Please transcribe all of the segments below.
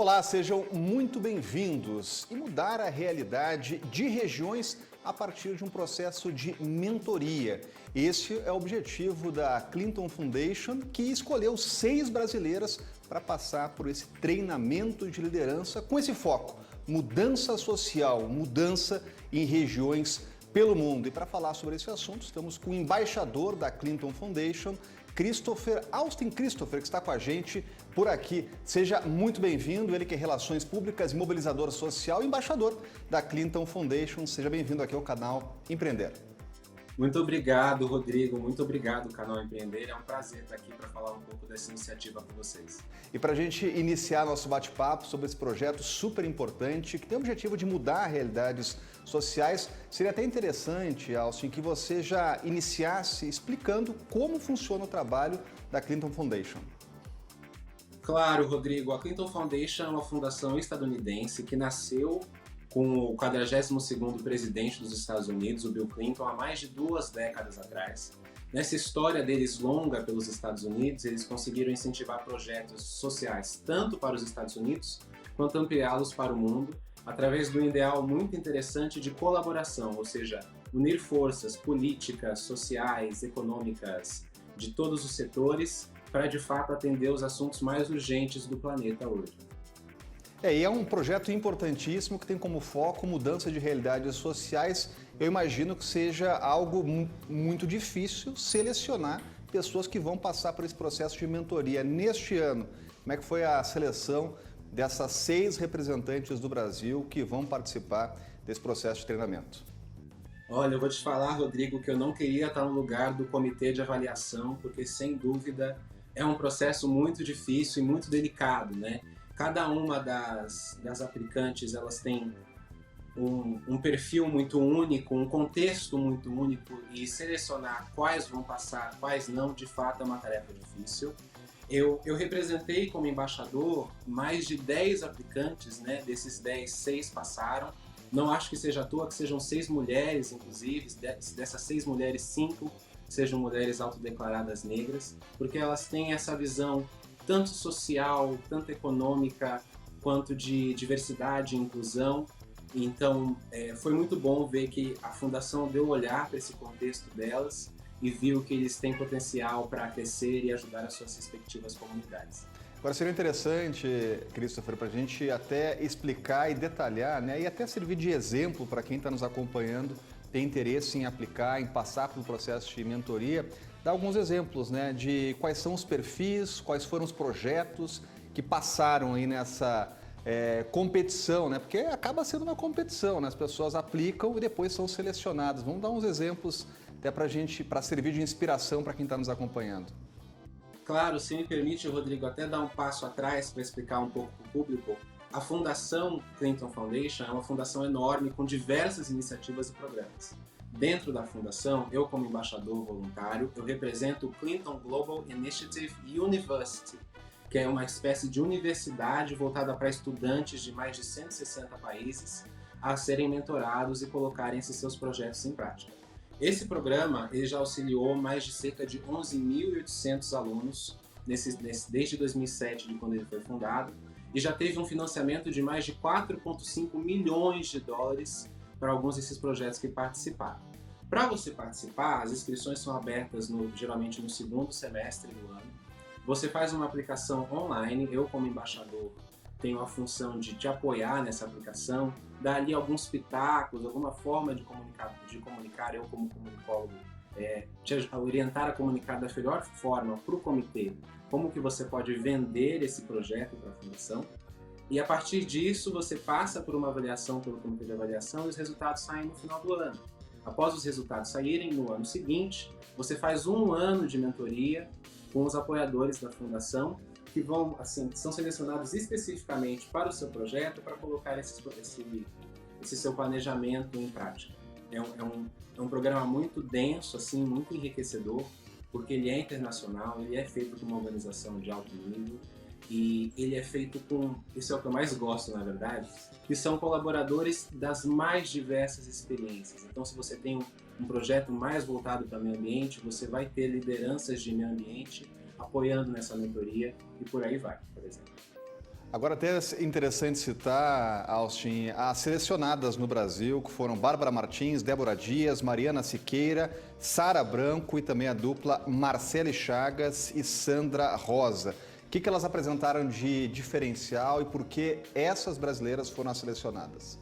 Olá, sejam muito bem-vindos. E mudar a realidade de regiões a partir de um processo de mentoria. Esse é o objetivo da Clinton Foundation, que escolheu 6 brasileiras para passar por esse treinamento de liderança com esse foco: mudança social, mudança em regiões pelo mundo. E para falar sobre esse assunto, estamos com o embaixador da Clinton Foundation, Christopher Austin. Christopher, que está com a gente por aqui. Seja muito bem-vindo, ele que é Relações Públicas e Mobilizador Social, embaixador da Clinton Foundation. Seja bem-vindo aqui ao canal Empreender. Muito obrigado, Rodrigo. Muito obrigado, canal Empreender. É um prazer estar aqui para falar um pouco dessa iniciativa com vocês. E para a gente iniciar nosso bate-papo sobre esse projeto super importante, que tem o objetivo de mudar realidades sociais, seria até interessante, Austin, que você já iniciasse explicando como funciona o trabalho da Clinton Foundation. Claro, Rodrigo. A Clinton Foundation é uma fundação estadunidense que nasceu com o 42º presidente dos Estados Unidos, o Bill Clinton, há mais de 2 décadas atrás. Nessa história deles longa pelos Estados Unidos, eles conseguiram incentivar projetos sociais tanto para os Estados Unidos quanto ampliá-los para o mundo, através do ideal muito interessante de colaboração, ou seja, unir forças políticas, sociais, econômicas de todos os setores para de fato atender os assuntos mais urgentes do planeta hoje. E é um projeto importantíssimo que tem como foco mudança de realidades sociais. Eu imagino que seja algo muito difícil selecionar pessoas que vão passar por esse processo de mentoria. Neste ano, como é que foi a seleção dessas 6 representantes do Brasil que vão participar desse processo de treinamento? Olha, eu vou te falar, Rodrigo, que eu não queria estar no lugar do comitê de avaliação, porque sem dúvida é um processo muito difícil e muito delicado, né? Cada uma das aplicantes, elas têm um perfil muito único, um contexto muito único, e selecionar quais vão passar, quais não, de fato é uma tarefa difícil. Eu representei como embaixador mais de 10 aplicantes, né? Desses 10, 6 passaram. Não acho que seja à toa que sejam 6 mulheres, inclusive, dessas 6 mulheres, 5 sejam mulheres autodeclaradas negras, porque elas têm essa visão tanto social, tanto econômica, quanto de diversidade e inclusão. Então, foi muito bom ver que a Fundação deu olhar para esse contexto delas e viu que eles têm potencial para crescer e ajudar as suas respectivas comunidades. Agora, seria interessante, Christopher, para a gente até explicar e detalhar, né, e até servir de exemplo para quem está nos acompanhando, tem interesse em aplicar, em passar pelo processo de mentoria, dar alguns exemplos, né, de quais são os perfis, quais foram os projetos que passaram aí nessa competição, né, porque acaba sendo uma competição, né, as pessoas aplicam e depois são selecionadas. Vamos dar uns exemplos até para servir de inspiração para quem está nos acompanhando. Claro, se me permite, Rodrigo, até dar um passo atrás para explicar um pouco para o público. A Fundação Clinton Foundation é uma fundação enorme com diversas iniciativas e programas. Dentro da fundação, eu como embaixador voluntário, eu represento o Clinton Global Initiative University, que é uma espécie de universidade voltada para estudantes de mais de 160 países a serem mentorados e colocarem esses seus projetos em prática. Esse programa ele já auxiliou mais de cerca de 11.800 alunos desde 2007, de quando ele foi fundado, e já teve um financiamento de mais de 4,5 milhões de dólares para alguns desses projetos que participaram. Para você participar, as inscrições são abertas geralmente no 2º semestre do ano. Você faz uma aplicação online, eu como embaixador tenho a função de te apoiar nessa aplicação, dar ali alguns pitacos, alguma forma de comunicar eu como comunicólogo, te orientar a comunicar da melhor forma para o comitê, como que você pode vender esse projeto para a fundação. E a partir disso você passa por uma avaliação pelo comitê de avaliação e os resultados saem no final do ano. Após os resultados saírem, no ano seguinte, você faz 1 ano de mentoria com os apoiadores da fundação, que vão, assim, são selecionados especificamente para o seu projeto, para colocar esse seu planejamento em prática. É um programa muito denso, assim, muito enriquecedor, porque ele é internacional, ele é feito com uma organização de alto nível e ele é feito com, isso é o que eu mais gosto, na verdade, que são colaboradores das mais diversas experiências. Então, se você tem um projeto mais voltado para o meio ambiente, você vai ter lideranças de meio ambiente apoiando nessa mentoria e por aí vai, por exemplo. Agora até é interessante citar, Austin, as selecionadas no Brasil, que foram Bárbara Martins, Débora Dias, Mariana Siqueira, Sara Branco e também a dupla Marcele Chagas e Sandra Rosa. O que elas apresentaram de diferencial e por que essas brasileiras foram as selecionadas?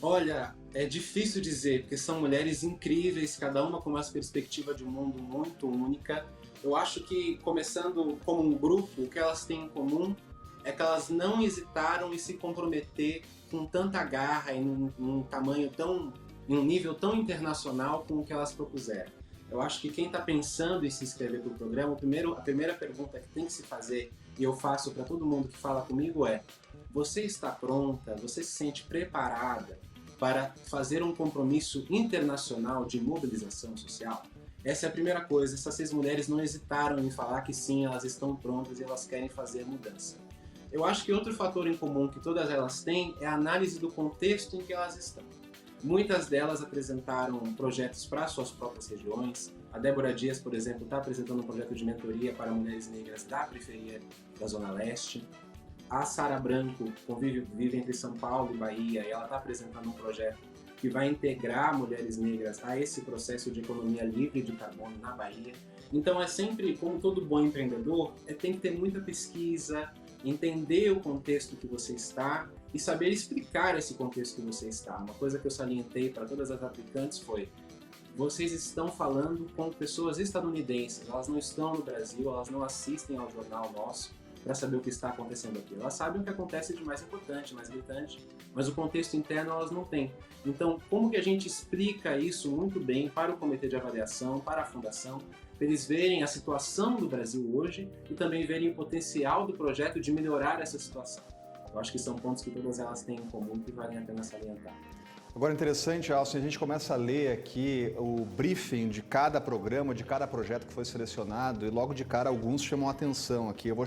Olha, é difícil dizer, porque são mulheres incríveis, cada uma com uma perspectiva de mundo muito única. Eu acho que, começando como um grupo, o que elas têm em comum é que elas não hesitaram em se comprometer com tanta garra e num tamanho tão, em um nível tão internacional com o que elas propuseram. Eu acho que quem está pensando em se inscrever para o programa, a primeira pergunta que tem que se fazer, e eu faço para todo mundo que fala comigo é: você está pronta, você se sente preparada para fazer um compromisso internacional de mobilização social? Essa é a primeira coisa. Essas 6 mulheres não hesitaram em falar que sim, elas estão prontas e elas querem fazer mudança. Eu acho que outro fator em comum que todas elas têm é a análise do contexto em que elas estão. Muitas delas apresentaram projetos para suas próprias regiões. A Débora Dias, por exemplo, está apresentando um projeto de mentoria para mulheres negras da periferia da Zona Leste. A Sara Branco vive entre São Paulo e Bahia e ela está apresentando um projeto que vai integrar mulheres negras a esse processo de economia livre de carbono na Bahia. Então é sempre, como todo bom empreendedor, tem que ter muita pesquisa, entender o contexto que você está e saber explicar esse contexto que você está. Uma coisa que eu salientei para todas as aplicantes foi: vocês estão falando com pessoas estadunidenses, elas não estão no Brasil, elas não assistem ao jornal nosso para saber o que está acontecendo aqui. Elas sabem o que acontece de mais importante, mais gritante, mas o contexto interno elas não têm. Então, como que a gente explica isso muito bem para o comitê de avaliação, para a fundação, para eles verem a situação do Brasil hoje e também verem o potencial do projeto de melhorar essa situação? Eu acho que são pontos que todas elas têm em comum que valem a pena salientar. Agora, interessante, Alcin, a gente começa a ler aqui o briefing de cada programa, de cada projeto que foi selecionado e logo de cara alguns chamam a atenção aqui. Eu vou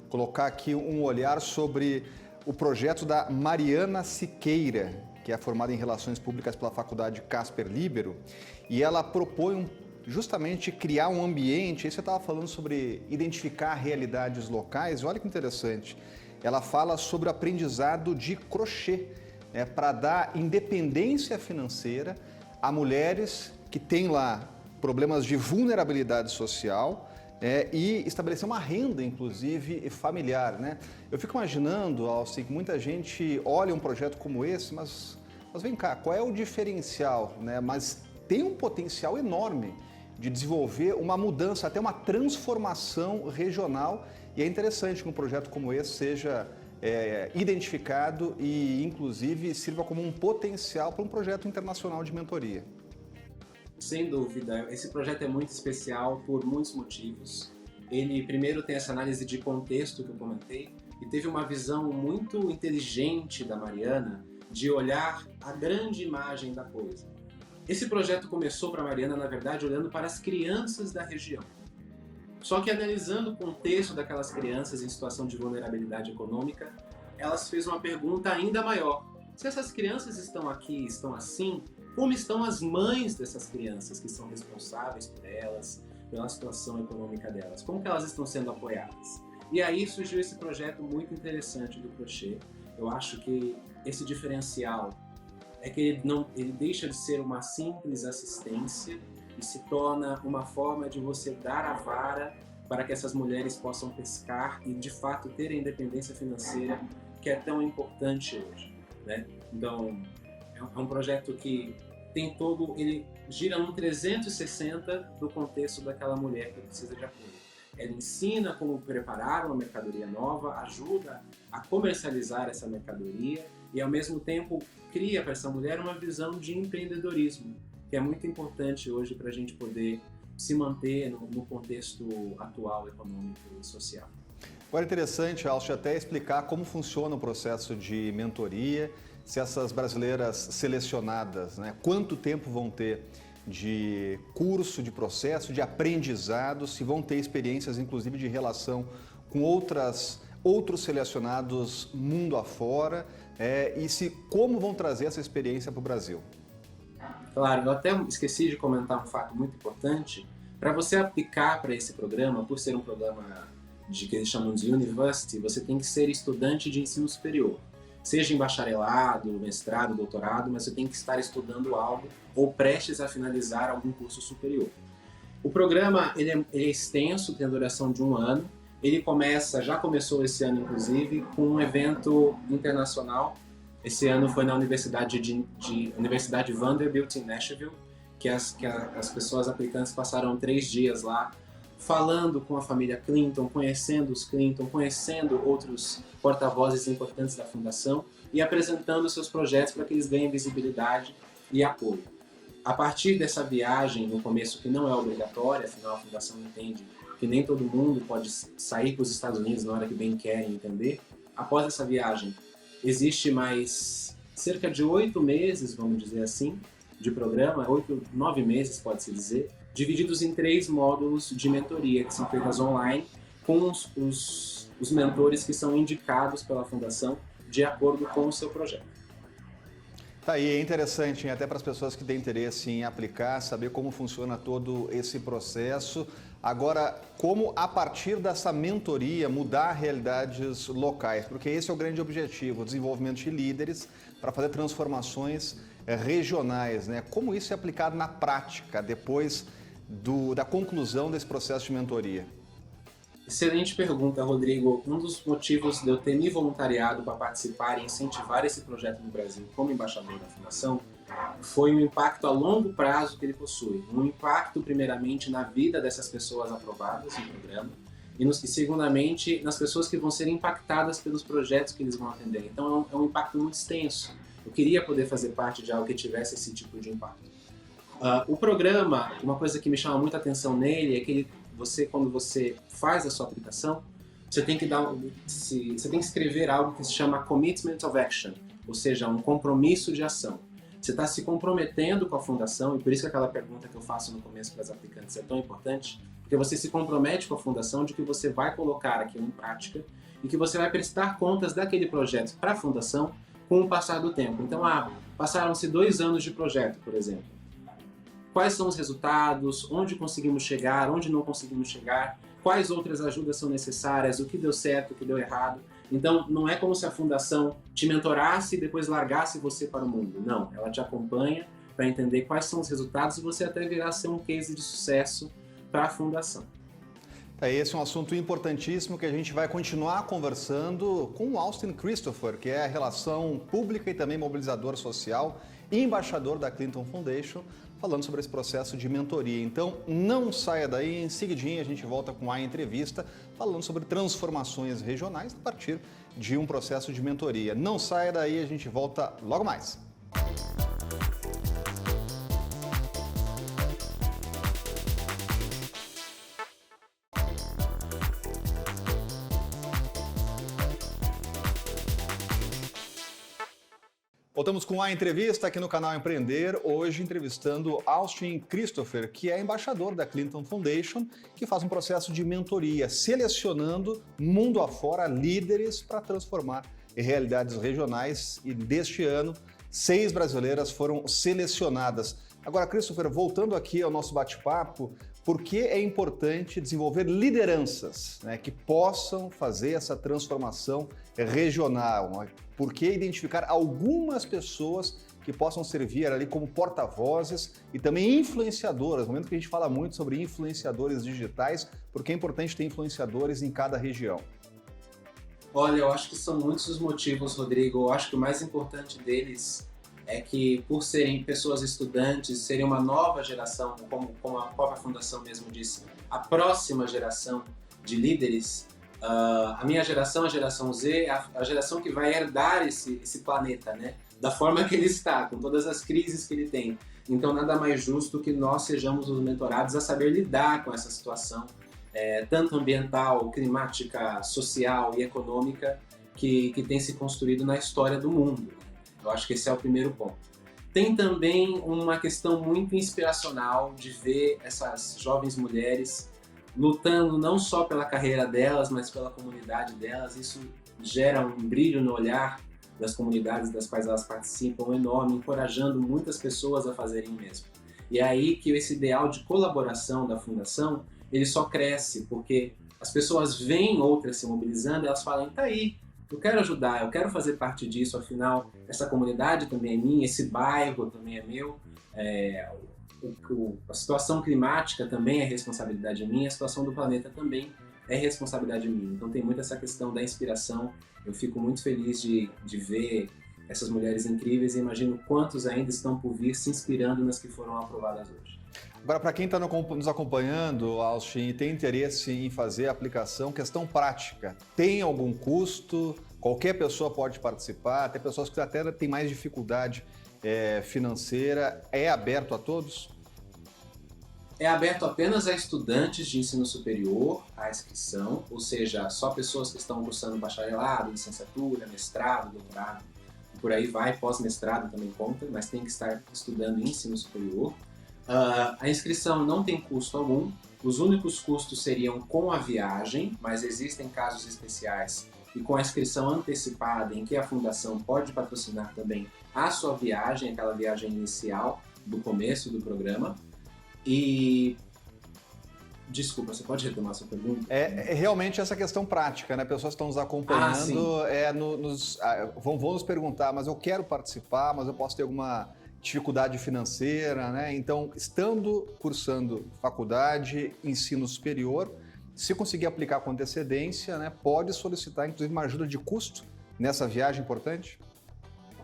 colocar aqui um olhar sobre o projeto da Mariana Siqueira, que é formada em Relações Públicas pela Faculdade Casper Libero, e ela propõe justamente criar um ambiente. Aí você estava falando sobre identificar realidades locais, olha que interessante. Ela fala sobre o aprendizado de crochê, para dar independência financeira a mulheres que têm lá problemas de vulnerabilidade social e estabelecer uma renda, inclusive, familiar. Eu fico imaginando, Alcin, que muita gente olha um projeto como esse, mas vem cá, qual é o diferencial? Mas tem um potencial enorme de desenvolver uma mudança, até uma transformação regional, e é interessante que um projeto como esse seja identificado e, inclusive, sirva como um potencial para um projeto internacional de mentoria. Sem dúvida, esse projeto é muito especial por muitos motivos. Ele, primeiro, tem essa análise de contexto que eu comentei e teve uma visão muito inteligente da Mariana de olhar a grande imagem da coisa. Esse projeto começou para a Mariana, na verdade, olhando para as crianças da região. Só que analisando o contexto daquelas crianças em situação de vulnerabilidade econômica, elas fez uma pergunta ainda maior. Se essas crianças estão aqui, estão assim, como estão as mães dessas crianças que são responsáveis por elas, pela situação econômica delas? Como que elas estão sendo apoiadas? E aí surgiu esse projeto muito interessante do crochê. Eu acho que esse diferencial é que ele deixa de ser uma simples assistência e se torna uma forma de você dar a vara para que essas mulheres possam pescar e, de fato, ter a independência financeira que é tão importante hoje, Então, é um projeto que ele gira num 360 do contexto daquela mulher que precisa de apoio. Ela ensina como preparar uma mercadoria nova, ajuda a comercializar essa mercadoria e, ao mesmo tempo, cria para essa mulher uma visão de empreendedorismo, que é muito importante hoje para a gente poder se manter no contexto atual, econômico e social. Agora é interessante, Alcin, até explicar como funciona o processo de mentoria, se essas brasileiras selecionadas, quanto tempo vão ter de curso, de processo, de aprendizado, se vão ter experiências, inclusive, de relação com outros selecionados mundo afora, e como vão trazer essa experiência para o Brasil. Claro, eu até esqueci de comentar um fato muito importante. Para você aplicar para esse programa, por ser um programa que eles chamam de university, você tem que ser estudante de ensino superior. Seja em bacharelado, mestrado, doutorado, mas você tem que estar estudando algo ou prestes a finalizar algum curso superior. O programa ele é extenso, tem a duração de 1 ano. Ele já começou esse ano inclusive, com um evento internacional. Esse ano foi na Universidade Vanderbilt em Nashville, que as pessoas aplicantes passaram 3 dias lá, falando com a família Clinton, conhecendo os Clinton, conhecendo outros porta-vozes importantes da fundação e apresentando seus projetos para que eles ganhem visibilidade e apoio. A partir dessa viagem, no começo, que não é obrigatória, afinal a fundação entende que nem todo mundo pode sair para os Estados Unidos na hora que bem querem entender, após essa viagem, existe mais cerca de 8 meses, vamos dizer assim, de programa, 9 meses pode-se dizer, divididos em 3 módulos de mentoria, que são feitas online, com os mentores que são indicados pela fundação de acordo com o seu projeto. Tá aí, é interessante, hein? Até para as pessoas que têm interesse em aplicar, saber como funciona todo esse processo. Agora, como a partir dessa mentoria mudar realidades locais, porque esse é o grande objetivo, o desenvolvimento de líderes para fazer transformações regionais, né? Como isso é aplicado na prática depois da conclusão desse processo de mentoria? Excelente pergunta, Rodrigo. Um dos motivos de eu ter me voluntariado para participar e incentivar esse projeto no Brasil como embaixador da Fundação foi o impacto a longo prazo que ele possui. Um impacto, primeiramente, na vida dessas pessoas aprovadas no programa e segundamente, nas pessoas que vão ser impactadas pelos projetos que eles vão atender. Então, é um impacto muito extenso. Eu queria poder fazer parte de algo que tivesse esse tipo de impacto. O programa, uma coisa que me chama muita atenção nele é que quando você faz a sua aplicação, você tem que escrever algo que se chama Commitment of Action, ou seja, um compromisso de ação. Você está se comprometendo com a fundação, e por isso que aquela pergunta que eu faço no começo para as aplicantes é tão importante, porque você se compromete com a fundação de que você vai colocar aquilo em prática e que você vai prestar contas daquele projeto para a fundação com o passar do tempo. Então, passaram-se 2 anos de projeto, por exemplo. Quais são os resultados, onde conseguimos chegar, onde não conseguimos chegar, quais outras ajudas são necessárias, o que deu certo, o que deu errado. Então, não é como se a fundação te mentorasse e depois largasse você para o mundo. Não, ela te acompanha para entender quais são os resultados e você até virá a ser um case de sucesso para a fundação. Esse é um assunto importantíssimo que a gente vai continuar conversando com o Austin Christopher, que é a relação pública e também mobilizador social e embaixador da Clinton Foundation, falando sobre esse processo de mentoria. Então, não saia daí, em seguidinho a gente volta com a entrevista, falando sobre transformações regionais a partir de um processo de mentoria. Não saia daí, a gente volta logo mais. Voltamos com a entrevista aqui no canal Empreender, hoje entrevistando Austin Christopher, que é embaixador da Clinton Foundation, que faz um processo de mentoria, selecionando mundo afora líderes para transformar em realidades regionais, e deste ano 6 brasileiras foram selecionadas. Agora, Christopher, voltando aqui ao nosso bate-papo, por que é importante desenvolver lideranças, né, que possam fazer essa transformação regional? Por que identificar algumas pessoas que possam servir ali como porta-vozes e também influenciadoras? No momento que a gente fala muito sobre influenciadores digitais, porque é importante ter influenciadores em cada região. Olha, eu acho que são muitos os motivos, Rodrigo. Eu acho que o mais importante deles é que, por serem pessoas estudantes, serem uma nova geração, como a própria fundação mesmo disse, a próxima geração de líderes, a minha geração, a geração Z, a geração que vai herdar esse planeta, né? Da forma que ele está, com todas as crises que ele tem. Então, nada mais justo que nós sejamos os mentorados a saber lidar com essa situação, tanto ambiental, climática, social e econômica, que tem se construído na história do mundo. Eu acho que esse é o primeiro ponto. Tem também uma questão muito inspiracional de ver essas jovens mulheres lutando não só pela carreira delas, mas pela comunidade delas. Isso gera um brilho no olhar das comunidades das quais elas participam enorme, encorajando muitas pessoas a fazerem o mesmo. E é aí que esse ideal de colaboração da Fundação, ele só cresce, porque as pessoas veem outras se mobilizando, elas falam, tá aí, eu quero ajudar, eu quero fazer parte disso, afinal, essa comunidade também é minha, esse bairro também é meu, a situação climática também é responsabilidade minha, a situação do planeta também é responsabilidade minha. Então tem muito essa questão da inspiração. Eu fico muito feliz de ver essas mulheres incríveis e imagino quantos ainda estão por vir se inspirando nas que foram aprovadas hoje. Agora, para quem está nos acompanhando, Austin, e tem interesse em fazer a aplicação, questão prática, tem algum custo? Qualquer pessoa pode participar? Tem pessoas que até têm mais dificuldade financeira. É aberto a todos? É aberto apenas a estudantes de ensino superior a inscrição, ou seja, só pessoas que estão cursando bacharelado, licenciatura, mestrado, doutorado, e por aí vai, pós-mestrado também conta, mas tem que estar estudando em ensino superior. A inscrição não tem custo algum, os únicos custos seriam com a viagem, mas existem casos especiais e com a inscrição antecipada em que a fundação pode patrocinar também a sua viagem, aquela viagem inicial do começo do programa. E desculpa, você pode retomar a sua pergunta? É realmente essa questão prática, né? Pessoas estão nos acompanhando, vão nos perguntar, mas eu quero participar, mas eu posso ter alguma dificuldade financeira, né? Então, cursando faculdade, ensino superior, se conseguir aplicar com antecedência, né, pode solicitar, inclusive, uma ajuda de custo nessa viagem importante?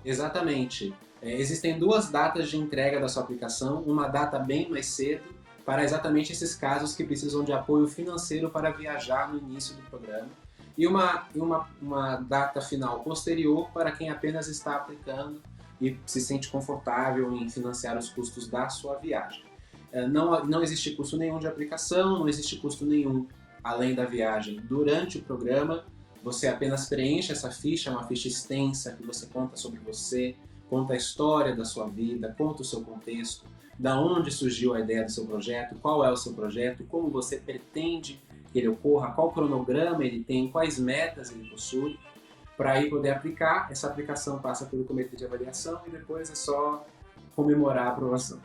Exatamente. Existem 2 datas de entrega da sua aplicação, uma data bem mais cedo, para exatamente esses casos que precisam de apoio financeiro para viajar no início do programa, e uma data final posterior para quem apenas está aplicando e se sente confortável em financiar os custos da sua viagem. Não existe custo nenhum de aplicação, não existe custo nenhum além da viagem durante o programa. Você apenas preenche essa ficha, uma ficha extensa que você conta sobre você, conta a história da sua vida, conta o seu contexto, da onde surgiu a ideia do seu projeto, qual é o seu projeto, como você pretende que ele ocorra, qual cronograma ele tem, quais metas ele possui, para aí poder aplicar. Essa aplicação passa pelo comitê de avaliação e depois é só comemorar a aprovação.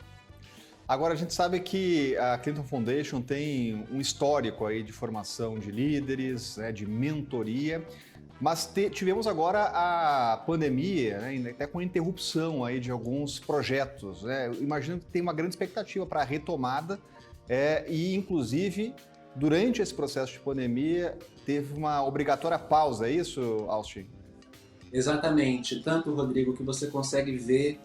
Agora, a gente sabe que a Clinton Foundation tem um histórico aí de formação de líderes, né, de mentoria, mas tivemos agora a pandemia, né, até com a interrupção aí de alguns projetos, né? Eu imagino que tem uma grande expectativa para a retomada e, inclusive, durante esse processo de pandemia, teve uma obrigatória pausa, é isso, Austin? Exatamente. Tanto, Rodrigo, que você consegue ver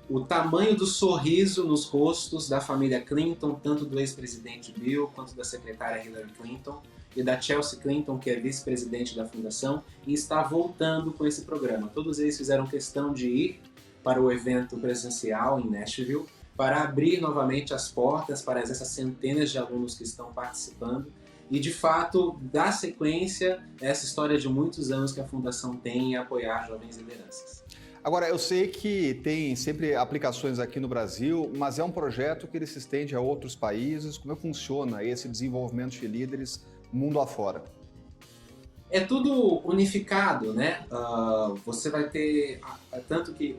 o tamanho do sorriso nos rostos da família Clinton, tanto do ex-presidente Bill quanto da secretária Hillary Clinton e da Chelsea Clinton, que é vice-presidente da fundação, e está voltando com esse programa. Todos eles fizeram questão de ir para o evento presencial em Nashville para abrir novamente as portas para essas centenas de alunos que estão participando e, de fato, dar sequência a essa história de muitos anos que a fundação tem em apoiar jovens lideranças. Agora, eu sei que tem sempre aplicações aqui no Brasil, mas é um projeto que ele se estende a outros países. Como é que funciona esse desenvolvimento de líderes mundo afora? É tudo unificado, né? Você vai ter, tanto que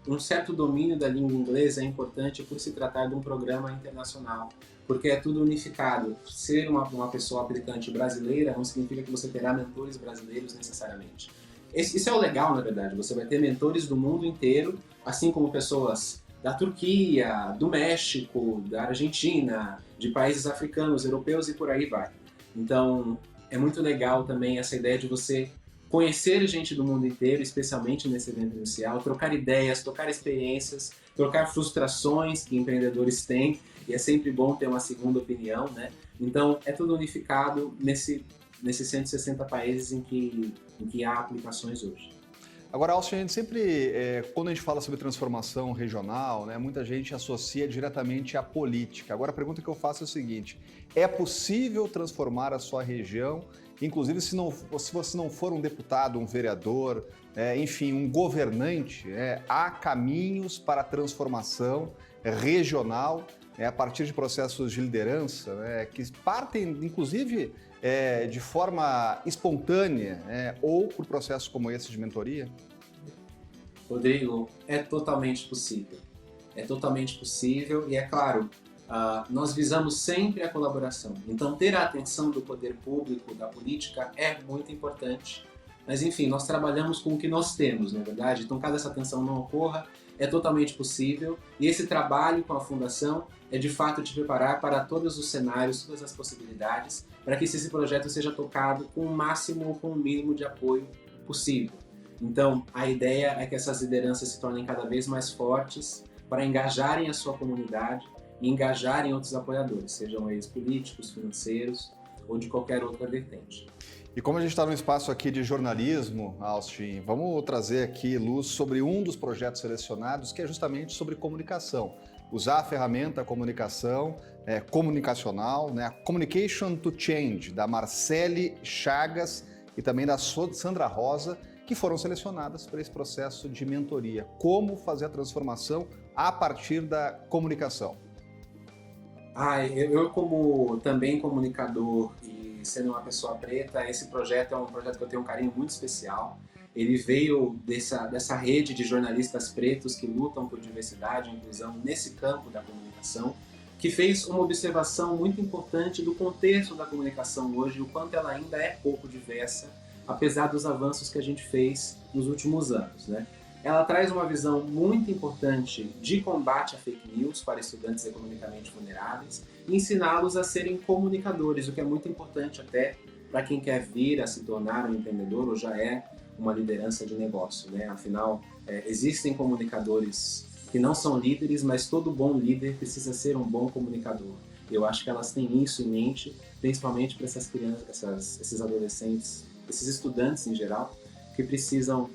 um certo domínio da língua inglesa é importante por se tratar de um programa internacional, porque é tudo unificado. Ser uma pessoa aplicante brasileira não significa que você terá mentores brasileiros necessariamente. Isso é o legal, na verdade. Você vai ter mentores do mundo inteiro, assim como pessoas da Turquia, do México, da Argentina, de países africanos, europeus e por aí vai. Então, é muito legal também essa ideia de você conhecer gente do mundo inteiro, especialmente nesse evento inicial, trocar ideias, trocar experiências, trocar frustrações que empreendedores têm, e é sempre bom ter uma segunda opinião, né? Então, é tudo unificado nesses 160 países em que há aplicações hoje. Agora, Austin, a gente sempre, quando a gente fala sobre transformação regional, né, muita gente associa diretamente à política. Agora, a pergunta que eu faço é o seguinte: é possível transformar a sua região, inclusive se você não for um deputado, um vereador, enfim, um governante, há caminhos para a transformação regional a partir de processos de liderança que partem, inclusive, de forma espontânea ou por processos como esse de mentoria? Rodrigo, é totalmente possível. É totalmente possível e, é claro, nós visamos sempre a colaboração. Então, ter a atenção do poder público, da política, é muito importante. Mas, enfim, nós trabalhamos com o que nós temos, não é verdade? Então, caso essa atenção não ocorra, é totalmente possível. E esse trabalho com a Fundação é, de fato, te preparar para todos os cenários, todas as possibilidades, para que esse projeto seja tocado com o máximo ou com o mínimo de apoio possível. Então, a ideia é que essas lideranças se tornem cada vez mais fortes para engajarem a sua comunidade e engajarem outros apoiadores, sejam eles políticos, financeiros ou de qualquer outra vertente. E como a gente está num espaço aqui de jornalismo, Austin, vamos trazer aqui luz sobre um dos projetos selecionados, que é justamente sobre comunicação. Usar a ferramenta comunicação comunicacional, né? Communication to Change, da Marcele Chagas e também da Sandra Rosa, que foram selecionadas para esse processo de mentoria. Como fazer a transformação a partir da comunicação? Eu como também comunicador e sendo uma pessoa preta, esse projeto é um projeto que eu tenho um carinho muito especial. Ele veio dessa rede de jornalistas pretos que lutam por diversidade e inclusão nesse campo da comunicação, que fez uma observação muito importante do contexto da comunicação hoje, o quanto ela ainda é pouco diversa, apesar dos avanços que a gente fez nos últimos anos, né? Ela traz uma visão muito importante de combate a fake news para estudantes economicamente vulneráveis e ensiná-los a serem comunicadores, o que é muito importante até para quem quer vir a se tornar um empreendedor ou já é uma liderança de negócio, né? Afinal, existem comunicadores que não são líderes, mas todo bom líder precisa ser um bom comunicador. Eu acho que elas têm isso em mente, principalmente para essas crianças, esses adolescentes, esses estudantes em geral, que precisam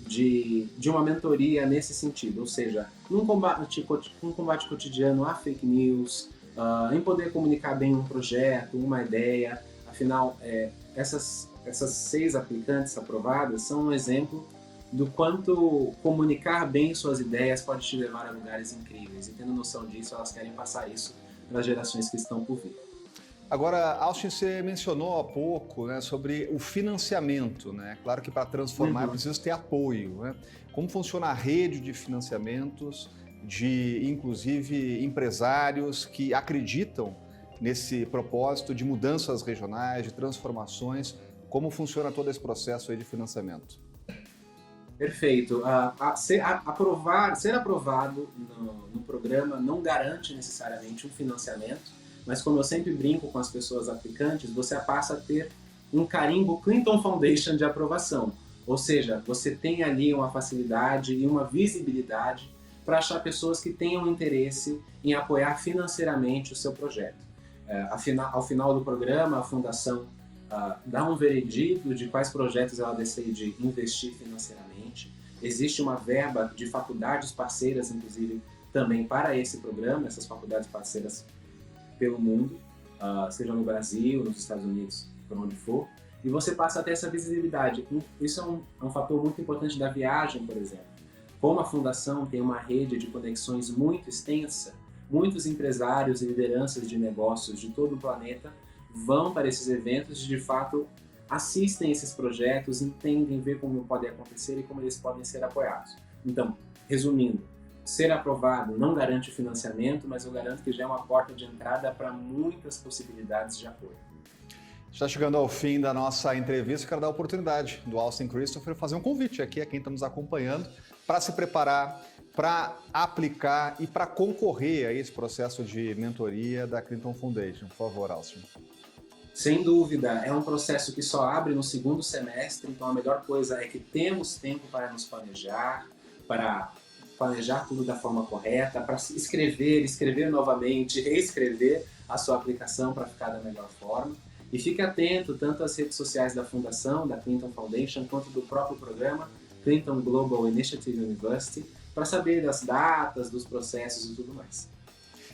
de uma mentoria nesse sentido, ou seja, num combate cotidiano a fake news, em poder comunicar bem um projeto, uma ideia. Afinal, essas 6 aplicantes aprovadas são um exemplo do quanto comunicar bem suas ideias pode te levar a lugares incríveis. E tendo noção disso, elas querem passar isso para as gerações que estão por vir. Agora, Austin, você mencionou há pouco, né, sobre o financiamento, né? Claro que para transformar é preciso ter apoio, né? Como funciona a rede de financiamentos de, inclusive, empresários que acreditam nesse propósito de mudanças regionais, de transformações? Como funciona todo esse processo aí de financiamento? Perfeito. Ser aprovado no programa não garante necessariamente um financiamento, mas como eu sempre brinco com as pessoas aplicantes, você passa a ter um carimbo Clinton Foundation de aprovação. Ou seja, você tem ali uma facilidade e uma visibilidade para achar pessoas que tenham interesse em apoiar financeiramente o seu projeto. Ao final do programa, a Fundação dá um veredito de quais projetos ela decide investir financeiramente. Existe uma verba de faculdades parceiras, inclusive, também para esse programa, essas faculdades parceiras pelo mundo, seja no Brasil, nos Estados Unidos, por onde for, e você passa a ter essa visibilidade. Isso é um fator muito importante da viagem, por exemplo. Como a Fundação tem uma rede de conexões muito extensa, muitos empresários e lideranças de negócios de todo o planeta vão para esses eventos e, de fato, assistem esses projetos, entendem, ver como podem acontecer e como eles podem ser apoiados. Então, resumindo, ser aprovado não garante financiamento, mas eu garanto que já é uma porta de entrada para muitas possibilidades de apoio. Está chegando ao fim da nossa entrevista, quero dar a oportunidade do Austin Christopher fazer um convite aqui a quem está nos acompanhando para se preparar, para aplicar e para concorrer a esse processo de mentoria da Clinton Foundation. Por favor, Austin. Sem dúvida, é um processo que só abre no segundo semestre, então a melhor coisa é que temos tempo para nos planejar, para planejar tudo da forma correta, para escrever novamente, reescrever a sua aplicação para ficar da melhor forma. E fique atento tanto às redes sociais da Fundação, da Clinton Foundation, quanto do próprio programa Clinton Global Initiative University, para saber das datas, dos processos e tudo mais.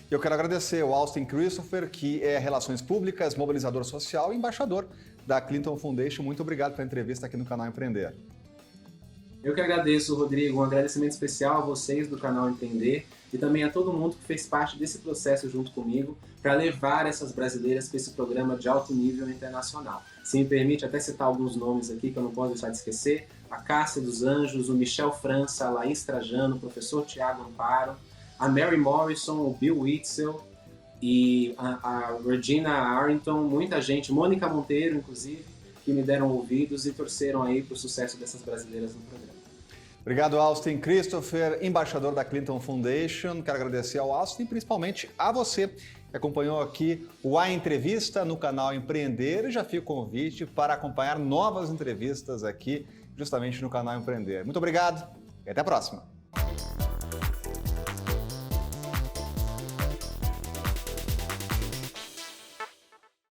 Eu quero agradecer ao Austin Christopher, que é Relações Públicas, mobilizador social e embaixador da Clinton Foundation. Muito obrigado pela entrevista aqui no canal Empreender. Eu que agradeço, Rodrigo. Um agradecimento especial a vocês do canal Empreender e também a todo mundo que fez parte desse processo junto comigo para levar essas brasileiras para esse programa de alto nível internacional. Se me permite até citar alguns nomes aqui que eu não posso deixar de esquecer: a Cássia dos Anjos, o Michel França, a Laís Trajano, o professor Tiago Amparo, a Mary Morrison, o Bill Witzel, e a Regina Arrington, muita gente, Mônica Monteiro, inclusive, que me deram ouvidos e torceram aí para o sucesso dessas brasileiras no programa. Obrigado, Austin Christopher, embaixador da Clinton Foundation. Quero agradecer ao Austin e principalmente a você que acompanhou aqui o A Entrevista no canal Empreender. E já fica o convite para acompanhar novas entrevistas aqui, justamente no canal Empreender. Muito obrigado e até a próxima.